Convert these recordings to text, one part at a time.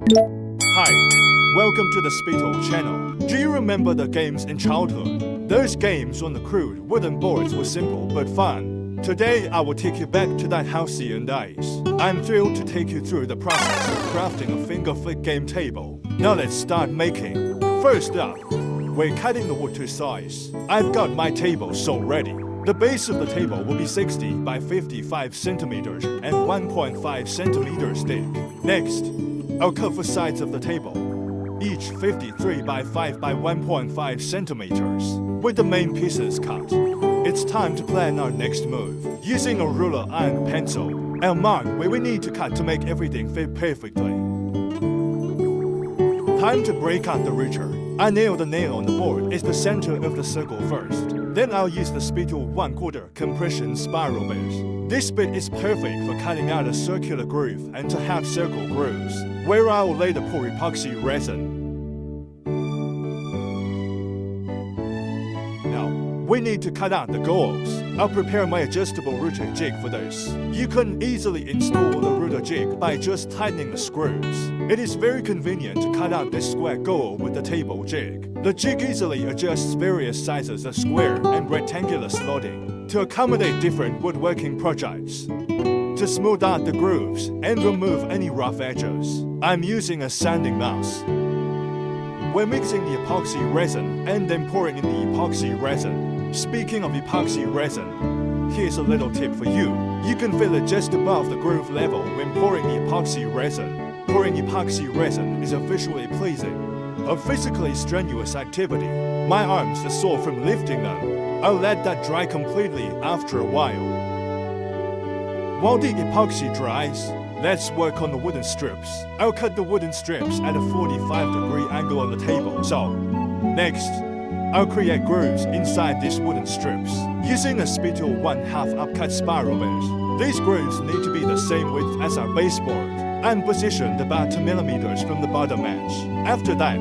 Hi, welcome to the SpeTool channel. Do you remember the games in childhood? Those games on the crude wooden boards were simple but fun. Today I will take you back to that halcyon days. I'm thrilled to take you through the process of crafting a finger-flick game table. Now let's start making. First up, we're cutting the wood to size. I've got my table saw ready. The base of the table will be 60 by 55 centimeters and 1.5 centimeters thick. Next, I'll cut the sides of the table, each 53 by 5 by 1.5 centimeters. With the main pieces cut, it's time to plan our next move. Using a ruler and pencil, I'll mark where we need to cut to make everything fit perfectly. Time to break out the router. I nail the nail on the board at the center of the circle first. Then I'll use the SpeTool 1/4 compression spiral bit. This bit is perfect for cutting out a circular groove and to have circle grooves, where I will later pour epoxy resin. Now, we need to cut out the goals. I'll prepare my adjustable router jig for this. You can easily install the router jig by just tightening the screws. It is very convenient to cut out this square goal with the table jig. The jig easily adjusts various sizes of square and rectangular slotting to accommodate different woodworking projects. To smooth out the grooves and remove any rough edges, I'm using a sanding mouse. We're mixing the epoxy resin and then pouring in the epoxy resin. Speaking of epoxy resin, here's a little tip for you. You can fill it just above the groove level when pouring the epoxy resin. Pouring epoxy resin is a visually pleasing, a physically strenuous activity. My arms are sore from lifting them. I'll let that dry completely after a while. While the epoxy dries, let's work on the wooden strips. I'll cut the wooden strips at a 45-degree angle on the table. So, next, I'll create grooves inside these wooden strips using a SpeTool 1/2 upcut spiral bit. These grooves need to be the same width as our baseboard and positioned about 2 millimeters from the bottom edge. After that,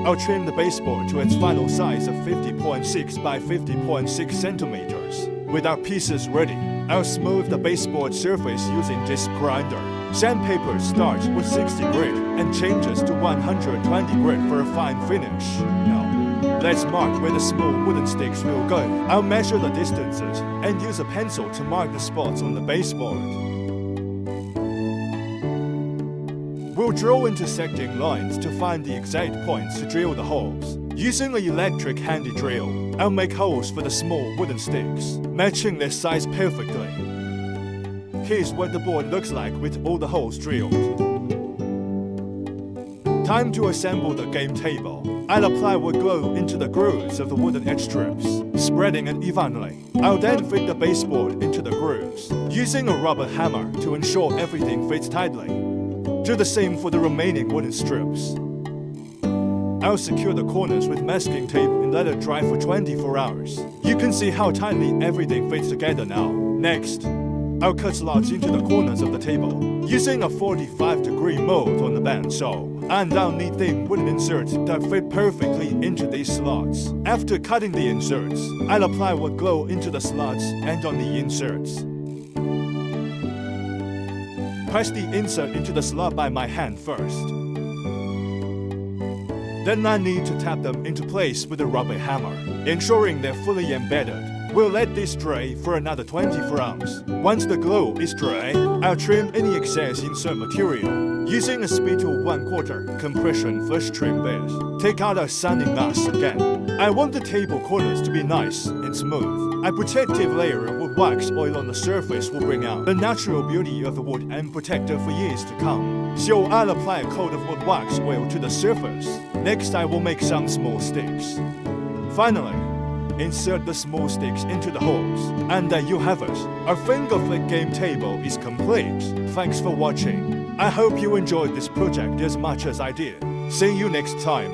I'll trim the baseboard to its final size of 50.6 by 50.6 centimeters. With our pieces ready, I'll smooth the baseboard surface using disc grinder. Sandpaper starts with 60 grit and changes to 120 grit for a fine finish. Now, let's mark where the small wooden sticks will go. I'll measure the distances and use a pencil to mark the spots on the baseboard. We'll draw intersecting lines to find the exact points to drill the holes. Using an electric handy drill, I'll make holes for the small wooden sticks, matching their size perfectly. Here's what the board looks like with all the holes drilled. Time to assemble the game table. I'll apply wood glue into the grooves of the wooden edge strips, spreading it evenly. I'll then fit the baseboard into the grooves, using a rubber hammer to ensure everything fits tightly. Do the same for the remaining wooden strips. I'll secure the corners with masking tape and let it dry for 24 hours. You can see how tightly everything fits together now. Next, I'll cut slots into the corners of the table, using a 45-degree mold on the bandsaw. And I'll need thin wooden inserts that fit perfectly into these slots. After cutting the inserts, I'll apply wood glue into the slots and on the inserts. Press the insert into the slot by my hand first. Then I need to tap them into place with a rubber hammer, ensuring they're fully embedded. We'll let this dry for another 24 hours. Once the glue is dry, I'll trim any excess insert material. Using a SpeTool 1/4 compression flush trim bit, take out our sanding mask again. I want the table corners to be nice and smooth. A protective layer of wood wax oil on the surface will bring out the natural beauty of the wood and protect it for years to come. So I'll apply a coat of wood wax oil to the surface. Next, I will make some small sticks. Finally, insert the small sticks into the holes. And there you have it. Our finger flick game table is complete. Thanks for watching. I hope you enjoyed this project as much as I did. See you next time.